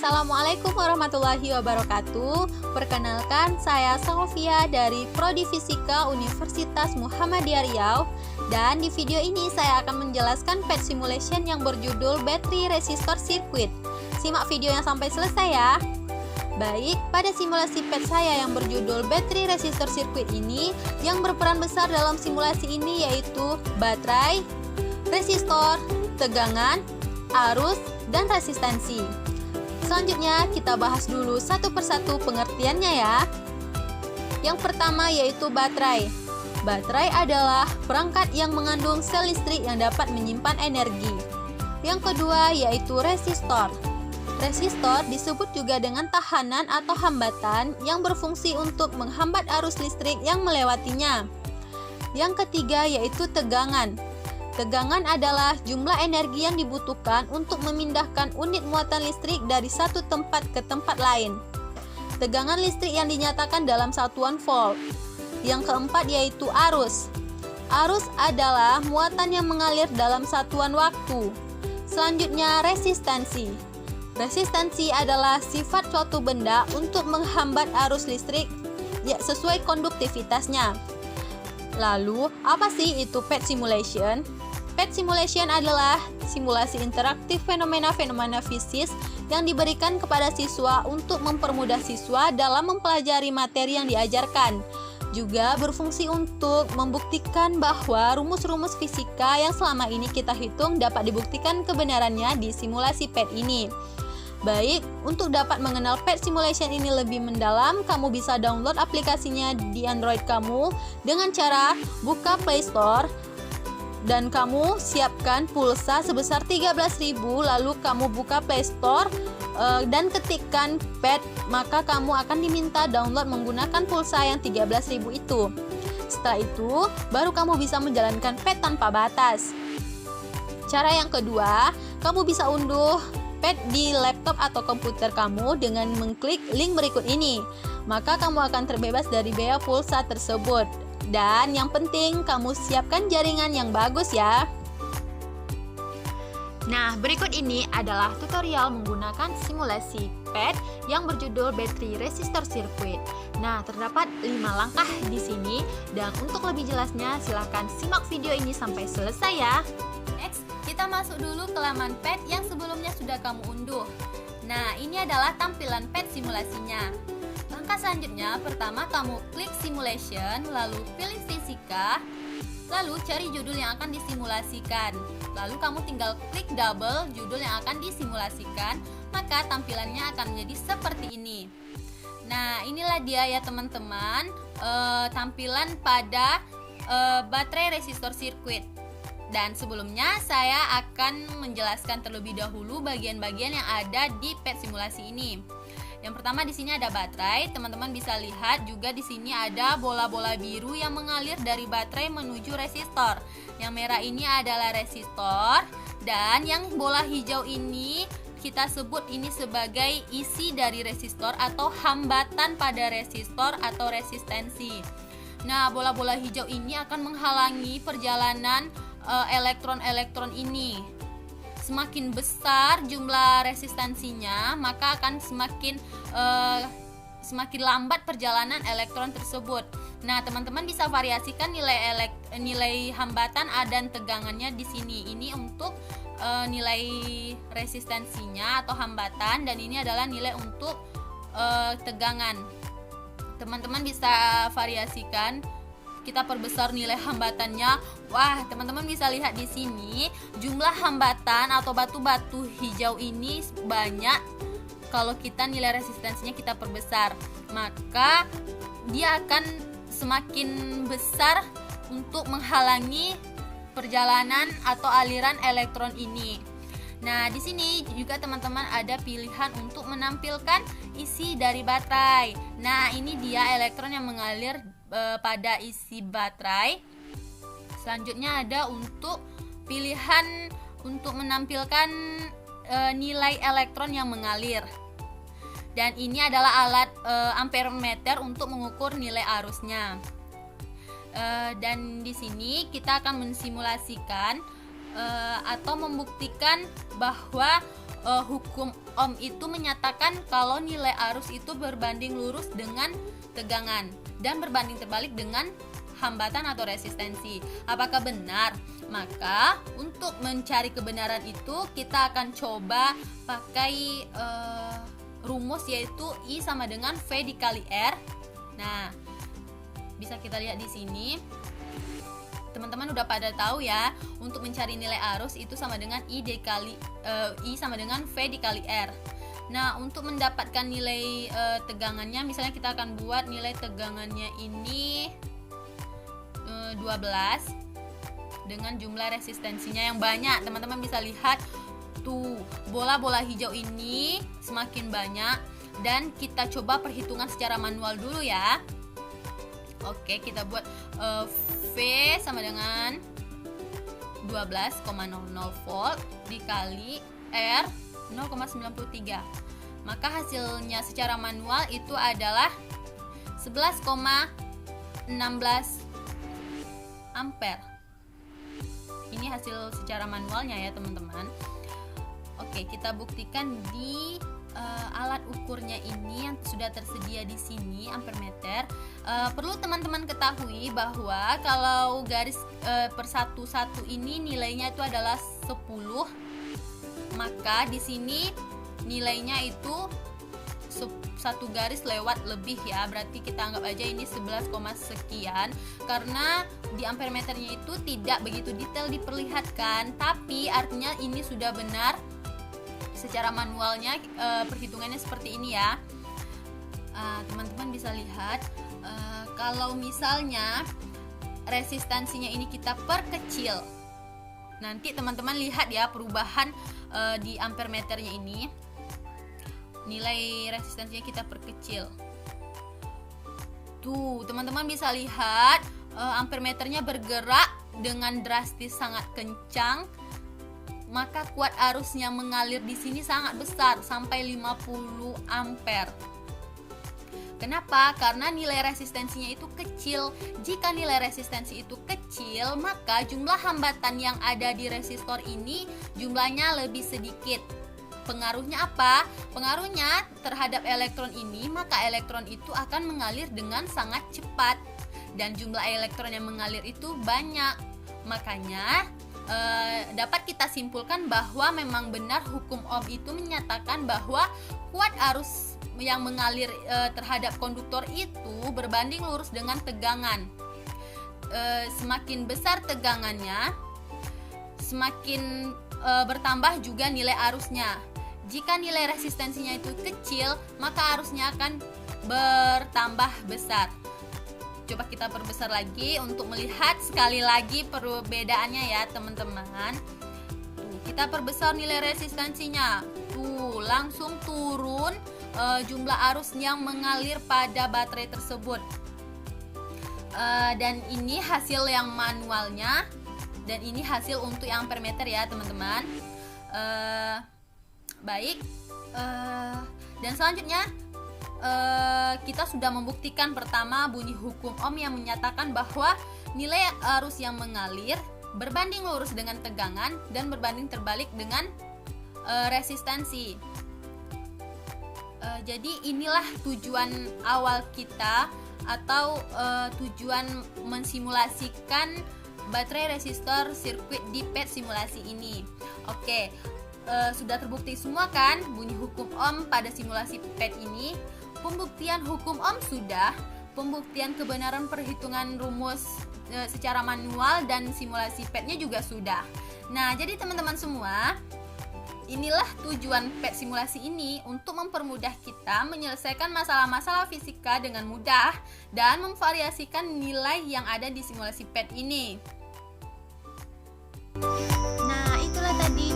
Assalamualaikum warahmatullahi wabarakatuh. Perkenalkan, saya Sofia dari Prodi Fisika Universitas Muhammadiyah Riau. Dan di video ini saya akan menjelaskan PET simulation yang berjudul Battery Resistor Circuit. Simak videonya sampai selesai ya. Baik, pada simulasi PET saya yang berjudul Battery Resistor Circuit ini, yang berperan besar dalam simulasi ini yaitu baterai, resistor, tegangan, arus, dan resistansi. Selanjutnya kita bahas dulu satu persatu pengertiannya ya. Yang pertama yaitu baterai. Baterai adalah perangkat yang mengandung sel listrik yang dapat menyimpan energi. Yang kedua yaitu resistor. Resistor disebut juga dengan tahanan atau hambatan yang berfungsi untuk menghambat arus listrik yang melewatinya. Yang ketiga yaitu tegangan. Tegangan adalah jumlah energi yang dibutuhkan untuk memindahkan unit muatan listrik dari satu tempat ke tempat lain. Tegangan listrik yang dinyatakan dalam satuan volt. Yang keempat yaitu arus. Arus adalah muatan yang mengalir dalam satuan waktu. Selanjutnya resistansi. Resistansi adalah sifat suatu benda untuk menghambat arus listrik sesuai konduktivitasnya. Lalu, apa sih itu PET simulation? PET simulation adalah simulasi interaktif fenomena-fenomena fisik yang diberikan kepada siswa untuk mempermudah siswa dalam mempelajari materi yang diajarkan. Juga berfungsi untuk membuktikan bahwa rumus-rumus fisika yang selama ini kita hitung dapat dibuktikan kebenarannya di simulasi PET ini. Baik, untuk dapat mengenal PET simulation ini lebih mendalam, kamu bisa download aplikasinya di Android kamu dengan cara buka Play Store dan kamu siapkan pulsa sebesar 13.000, lalu kamu buka Play Store dan ketikkan PET, maka kamu akan diminta download menggunakan pulsa yang 13.000 itu. Setelah itu, baru kamu bisa menjalankan PET tanpa batas. Cara yang kedua, kamu bisa unduh PET di laptop atau komputer kamu dengan mengklik link berikut ini. Maka kamu akan terbebas dari biaya pulsa tersebut. Dan yang penting, kamu siapkan jaringan yang bagus ya. Nah, berikut ini adalah tutorial menggunakan simulasi PET yang berjudul Battery Resistor Circuit. Nah, terdapat 5 langkah di sini dan untuk lebih jelasnya silahkan simak video ini sampai selesai ya. Next, kita masuk dulu ke laman PET yang sebelumnya sudah kamu unduh. Nah, ini adalah tampilan PET simulasinya. Langkah selanjutnya, pertama kamu klik simulation, lalu pilih fisika, lalu cari judul yang akan disimulasikan. Lalu kamu tinggal klik double judul yang akan disimulasikan, maka tampilannya akan menjadi seperti ini. Nah, inilah dia ya teman-teman, tampilan pada baterai resistor circuit. Dan sebelumnya saya akan menjelaskan terlebih dahulu bagian-bagian yang ada di PET simulasi ini. Yang pertama di sini ada baterai. Teman-teman bisa lihat juga di sini ada bola-bola biru yang mengalir dari baterai menuju resistor. Yang merah ini adalah resistor dan yang bola hijau ini kita sebut ini sebagai isi dari resistor atau hambatan pada resistor atau resistensi. Nah, bola-bola hijau ini akan menghalangi perjalanan elektron-elektron ini. Semakin besar jumlah resistansinya, maka akan semakin lambat perjalanan elektron tersebut. Nah, teman-teman bisa variasikan nilai hambatan dan tegangannya di sini. Ini untuk nilai resistansinya atau hambatan, dan ini adalah nilai untuk tegangan. Teman-teman bisa variasikan. Kita perbesar nilai hambatannya. Wah, teman-teman bisa lihat di sini jumlah hambatan atau batu-batu hijau ini banyak. Kalau kita nilai resistensinya kita perbesar, maka dia akan semakin besar untuk menghalangi perjalanan atau aliran elektron ini. Nah, di sini juga teman-teman ada pilihan untuk menampilkan isi dari baterai. Nah, ini dia elektron yang mengalir pada isi baterai. Selanjutnya ada untuk pilihan untuk menampilkan nilai elektron yang mengalir. Dan ini adalah alat ampermeter untuk mengukur nilai arusnya. Dan di sini kita akan mensimulasikan atau membuktikan bahwa hukum Ohm itu menyatakan kalau nilai arus itu berbanding lurus dengan tegangan dan berbanding terbalik dengan hambatan atau resistensi. Apakah benar? Maka untuk mencari kebenaran itu kita akan coba pakai rumus, yaitu I sama dengan V dikali R. Nah, bisa kita lihat di sini. Teman-teman udah pada tahu ya, untuk mencari nilai arus itu sama dengan I sama dengan V dikali R. Nah, untuk mendapatkan nilai tegangannya, misalnya kita akan buat nilai tegangannya ini 12 dengan jumlah resistensinya yang banyak. Teman-teman bisa lihat tuh, bola-bola hijau ini semakin banyak, dan kita coba perhitungan secara manual dulu ya. Oke, kita buat V sama dengan 12,00 volt dikali R 0,93. Maka hasilnya secara manual itu adalah 11,16 ampere. Ini hasil secara manualnya ya teman-teman. Oke, kita buktikan di alat ukurnya ini yang sudah tersedia di sini, ampermeter. Perlu teman-teman ketahui bahwa kalau garis per satu ini nilainya itu adalah 10, maka di sini nilainya itu satu garis lewat lebih ya, berarti kita anggap aja ini 11, sekian, karena di ampermeternya itu tidak begitu detail diperlihatkan, tapi artinya ini sudah benar secara manualnya. Perhitungannya seperti ini ya. Teman-teman bisa lihat, kalau misalnya resistansinya ini kita perkecil, nanti teman-teman lihat ya perubahan di ampermeternya ini. Nilai resistansinya kita perkecil. Tuh, teman-teman bisa lihat ampermeternya bergerak dengan drastis sangat kencang. Maka kuat arusnya mengalir di sini sangat besar, sampai 50 ampere. Kenapa? Karena nilai resistensinya itu kecil. Jika nilai resistensi itu kecil, maka jumlah hambatan yang ada di resistor ini jumlahnya lebih sedikit. Pengaruhnya apa? Pengaruhnya terhadap elektron ini, maka elektron itu akan mengalir dengan sangat cepat. Dan jumlah elektron yang mengalir itu banyak. Makanya dapat kita simpulkan bahwa memang benar hukum Ohm itu menyatakan bahwa kuat arus yang mengalir terhadap konduktor itu berbanding lurus dengan tegangan. Semakin besar tegangannya, semakin bertambah juga nilai arusnya. Jika nilai resistensinya itu kecil, maka arusnya akan bertambah besar. Coba kita perbesar lagi untuk melihat sekali lagi perbedaannya ya teman-teman. Kita perbesar nilai resistensinya. Tuh, langsung turun jumlah arus yang mengalir pada baterai tersebut. Dan ini hasil yang manualnya, dan ini hasil untuk yang ampermeter ya teman-teman. Baik. Dan selanjutnya kita sudah membuktikan pertama bunyi hukum Ohm yang menyatakan bahwa nilai arus yang mengalir berbanding lurus dengan tegangan dan berbanding terbalik dengan resistensi. Jadi inilah tujuan awal kita, atau tujuan mensimulasikan baterai resistor sirkuit di pet simulasi ini. Oke, sudah terbukti semua kan bunyi hukum Ohm pada simulasi pet ini. Pembuktian hukum Ohm sudah, pembuktian kebenaran perhitungan rumus secara manual dan simulasi PET-nya juga sudah. Nah, jadi teman-teman semua, inilah tujuan PET simulasi ini, untuk mempermudah kita menyelesaikan masalah-masalah fisika dengan mudah dan memvariasikan nilai yang ada di simulasi PET ini. Nah, itulah tadi